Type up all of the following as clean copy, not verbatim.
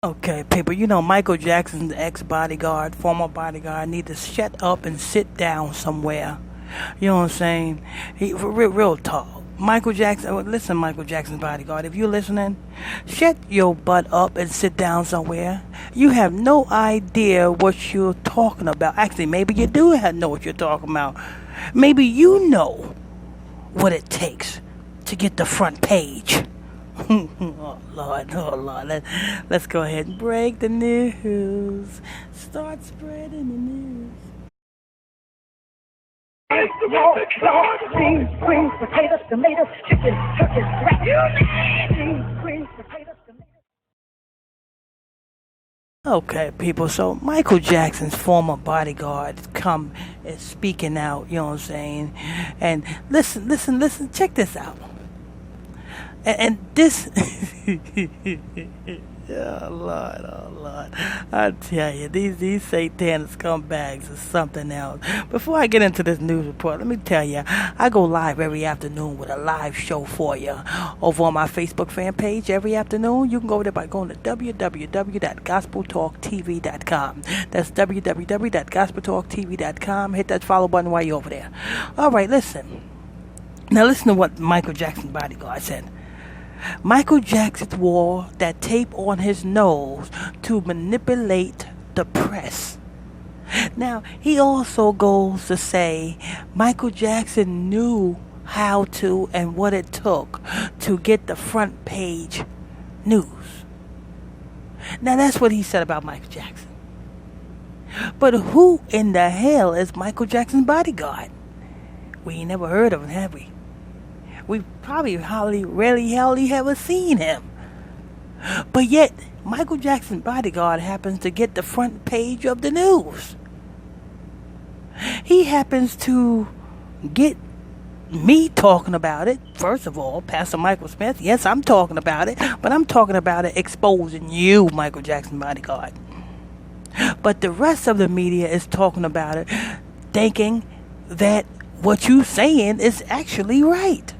Okay, people, you know Michael Jackson's ex-bodyguard, former bodyguard, need to shut up and sit down somewhere. You know what I'm saying? Real talk. Michael Jackson, listen, Michael Jackson's bodyguard, if you're listening, shut your butt up and sit down somewhere. You have no idea what you're talking about. Actually, maybe you do know what you're talking about. Maybe you know what it takes to get the front page. Oh Lord, oh Lord. Let's go ahead and break the news. Start spreading the news. Beans, greens, potatoes, tomatoes, chicken, turkeys, rat, you name it. Beans, greens, potatoes, tomatoes. Okay, people, so Michael Jackson's former bodyguard is speaking out, you know what I'm saying? And listen, check this out. And this, oh Lord, I tell you, these satanic scumbags are something else. Before I get into this news report, let me tell you, I go live every afternoon with a live show for you over on my Facebook fan page every afternoon. You can go over there by going to www.gospeltalktv.com. That's www.gospeltalktv.com. Hit that follow button while you're over there. All right, listen. Now listen to what Michael Jackson's bodyguard said. Michael Jackson wore that tape on his nose to manipulate the press. Now, he also goes to say Michael Jackson knew how to and what it took to get the front page news. Now, that's what he said about Michael Jackson. But who in the hell is Michael Jackson's bodyguard? We ain't never heard of him, have we? We probably rarely ever seen him. But yet, Michael Jackson's bodyguard happens to get the front page of the news. He happens to get me talking about it. First of all, Pastor Michael Smith, yes, I'm talking about it. But I'm talking about it exposing you, Michael Jackson's bodyguard. But the rest of the media is talking about it, thinking that what you're saying is actually right.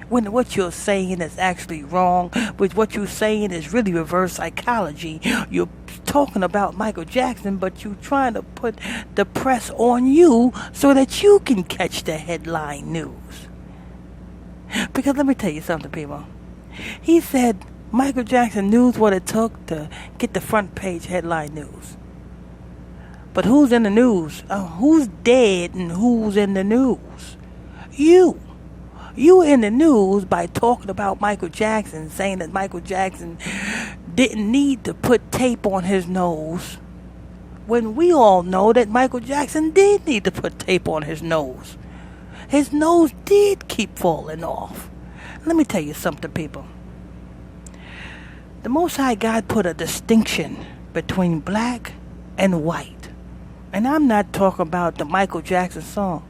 When what you're saying is actually wrong, but what you're saying is really reverse psychology. You're talking about Michael Jackson, but you're trying to put the press on you so that you can catch the headline news. Because let me tell you something, people. He said Michael Jackson knew what it took to get the front page headline news. But who's in the news? Who's dead and who's in the news? You. You were in the news by talking about Michael Jackson, saying that Michael Jackson didn't need to put tape on his nose, when we all know that Michael Jackson did need to put tape on his nose. His nose did keep falling off. Let me tell you something, people. The Most High God put a distinction between black and white. And I'm not talking about the Michael Jackson song.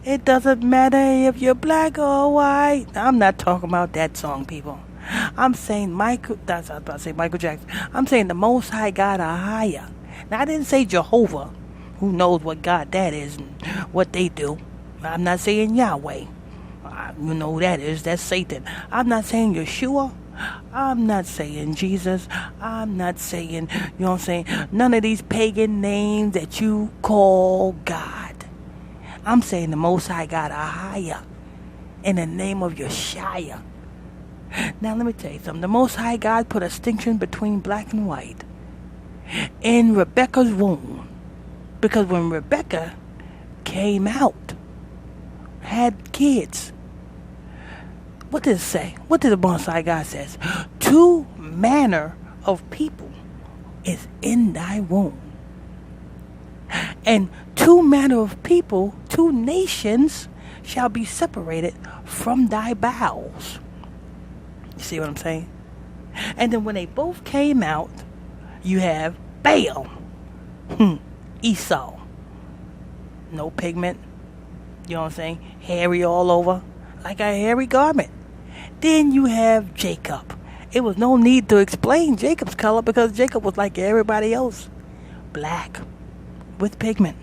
It doesn't matter if you're black or white. I'm not talking about that song, people. I'm saying Michael Jackson. I'm saying the Most High God are higher. Now, I didn't say Jehovah. Who knows what God that is and what they do. I'm not saying Yahweh. You know who that is. That's Satan. I'm not saying Yeshua. I'm not saying Jesus. I'm not saying, you know what I'm saying, none of these pagan names that you call God. I'm saying the Most High God are higher in the name of Yeshua. Now let me tell you something. The Most High God put a distinction between black and white in Rebecca's womb. Because when Rebecca came out, had kids, what did it say? What did the Most High God says? 2 manner of people is in thy womb. And 2 manner of people, 2 nations shall be separated from thy bowels. You see what I'm saying? And then when they both came out, you have bam, Esau. No pigment. You know what I'm saying? Hairy all over, like a hairy garment. Then you have Jacob. It was no need to explain Jacob's color because Jacob was like everybody else. Black. With pigment.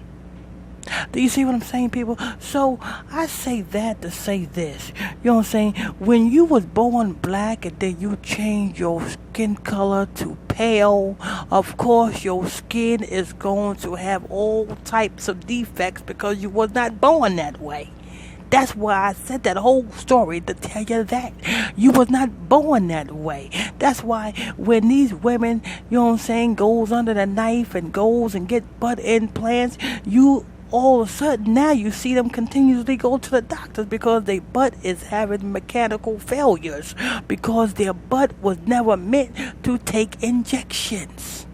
Do you see what I'm saying, people? So I say that to say this. You know what I'm saying? When you was born black and then you change your skin color to pale. Of course, your skin is going to have all types of defects because you was not born that way. That's why I said that whole story to tell you that. You was not born that way. That's why when these women, you know what I'm saying, goes under the knife and goes and get butt implants, you all of a sudden now you see them continuously go to the doctors because their butt is having mechanical failures because their butt was never meant to take injections.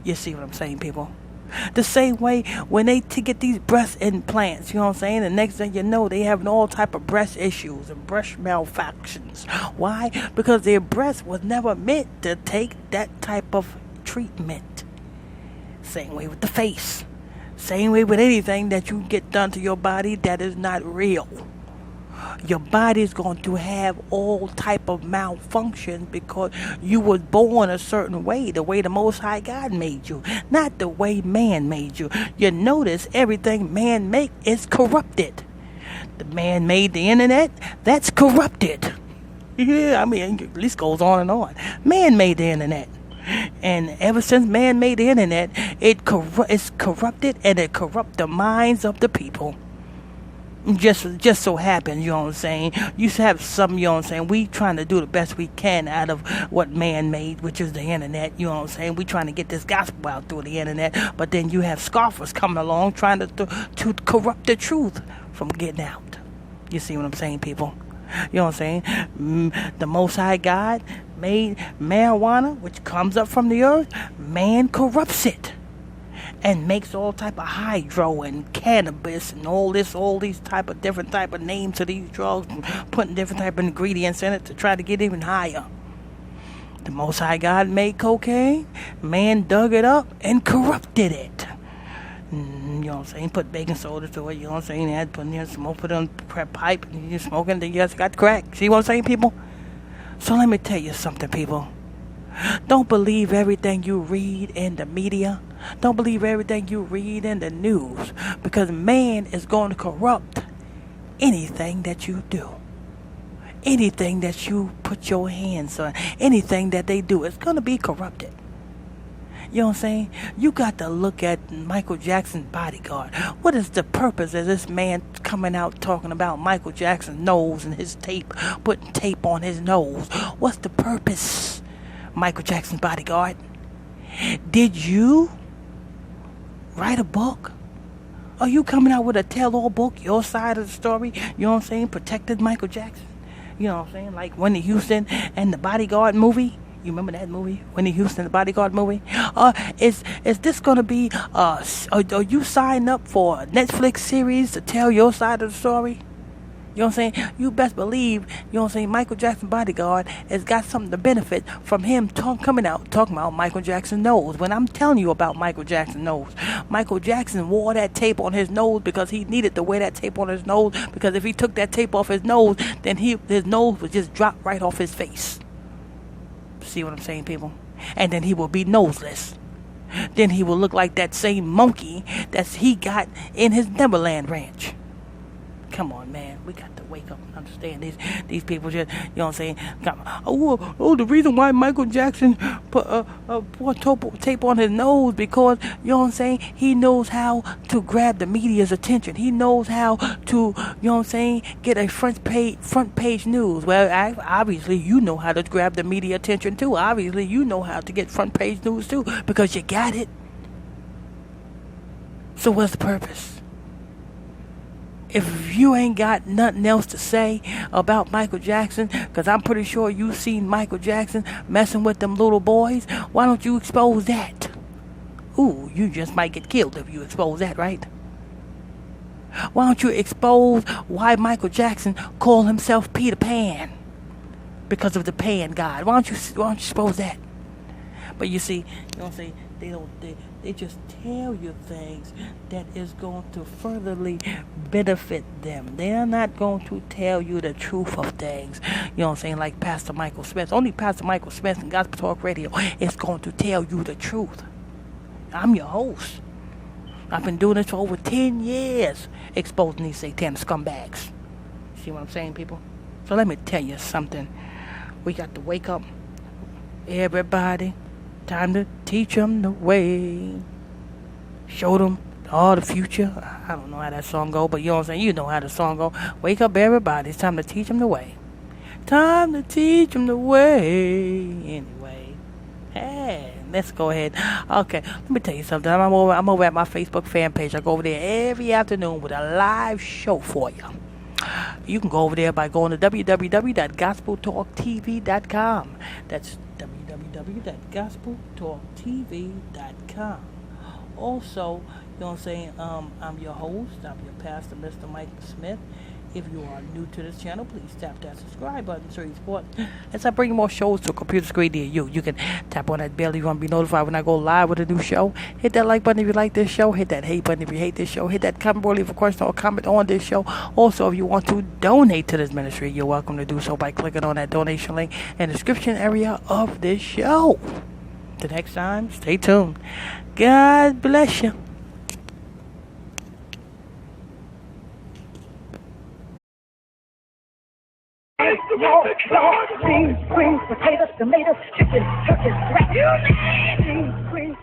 You see what I'm saying, people? The same way when they get these breast implants, you know what I'm saying? The next thing you know, they having all type of breast issues and breast malfunctions. Why? Because their breast was never meant to take that type of treatment. Same way with the face. Same way with anything that you get done to your body that is not real. Your body is going to have all type of malfunction because you was born a certain way, the way the Most High God made you, not the way man made you. You notice everything man make is corrupted. The man made the internet, that's corrupted. Yeah, I mean, the list goes on and on. Man made the internet. And ever since man made the internet, it's corrupted and it corrupt the minds of the people. Just so happens, you know what I'm saying, you have some, you know what I'm saying, we trying to do the best we can out of what man made, which is the internet, you know what I'm saying, we trying to get this gospel out through the internet, but then you have scoffers coming along trying to corrupt the truth from getting out. You see what I'm saying, people? You know what I'm saying? The Most High God made marijuana, which comes up from the earth. Man corrupts it and makes all type of hydro and cannabis and all these type of different type of names to these drugs, putting different type of ingredients in it to try to get even higher. The Most High God made cocaine. Man dug it up and corrupted it. You know what I'm saying? Put baking soda to it. You know what I'm saying? They had put in there smoke, put it on pipe, and you smoking. Then you just got crack. See what I'm saying, people? So let me tell you something, people. Don't believe everything you read in the media. Don't believe everything you read in the news, because man is going to corrupt anything that you do. Anything that you put your hands on, anything that they do, it's going to be corrupted. You know what I'm saying? You got to look at Michael Jackson's Bodyguard. What is the purpose of this man coming out talking about Michael Jackson's nose and his tape, putting tape on his nose? What's the purpose, Michael Jackson's Bodyguard? Did you write a book? Are you coming out with a tell-all book, your side of the story? You know what I'm saying? Protected Michael Jackson. You know what I'm saying? Like Whitney Houston and the Bodyguard movie. You remember that movie, Whitney Houston, the Bodyguard movie? Is this going to be, are you signed up for a Netflix series to tell your side of the story? You know what I'm saying? You best believe, you know what I'm saying, Michael Jackson Bodyguard has got something to benefit from him coming out talking about Michael Jackson nose. When I'm telling you about Michael Jackson nose, Michael Jackson wore that tape on his nose because he needed to wear that tape on his nose, because if he took that tape off his nose, then his nose would just drop right off his face. See what I'm saying, people? And then he will be noseless. Then he will look like that same monkey that he got in his Neverland ranch. Come on, man. We got to wake up and understand these people just, you know what I'm saying? The reason why Michael Jackson put tape on his nose, because, you know what I'm saying, he knows how to grab the media's attention. He knows how to, you know what I'm saying, get a front page news. Well, obviously you know how to grab the media attention too. Obviously you know how to get front page news too, because you got it. So what's the purpose? If you ain't got nothing else to say about Michael Jackson, because I'm pretty sure you've seen Michael Jackson messing with them little boys, why don't you expose that? Ooh, you just might get killed if you expose that, right? Why don't you expose why Michael Jackson called himself Peter Pan? Because of the Pan God. Why don't you expose that? But you see, you know what I'm saying, they just tell you things that is going to furtherly benefit them. They're not going to tell you the truth of things. You know what I'm saying? Like Pastor Michael Smith. Only Pastor Michael Smith and Gospel Talk Radio is going to tell you the truth. I'm your host. I've been doing this for over 10 years, exposing these satanic scumbags. See what I'm saying, people? So let me tell you something. We got to wake up. Everybody, time to teach them the way. Show them all the future. I don't know how that song go, but you know what I'm saying? You know how the song go. Wake up, everybody. It's time to teach them the way. Time to teach them the way. Anyway, hey, let's go ahead. Okay, let me tell you something. I'm over at my Facebook fan page. I go over there every afternoon with a live show for you. You can go over there by going to www.gospeltalktv.com. That's www.gospeltalktv.com. Also, you know what I'm saying? I'm your host. I'm your pastor, Mr. Michael Smith. If you are new to this channel, please tap that subscribe button so you support. As I bring more shows to a computer screen near you, you can tap on that bell if you want to be notified when I go live with a new show. Hit that like button if you like this show. Hit that hate button if you hate this show. Hit that comment below, leave a question or comment on this show. Also, if you want to donate to this ministry, you're welcome to do so by clicking on that donation link in the description area of this show. Till next time, stay tuned. God bless you. Beans, greens, potatoes, tomatoes, chicken, turkeys, rat. You name it. Beans, greens,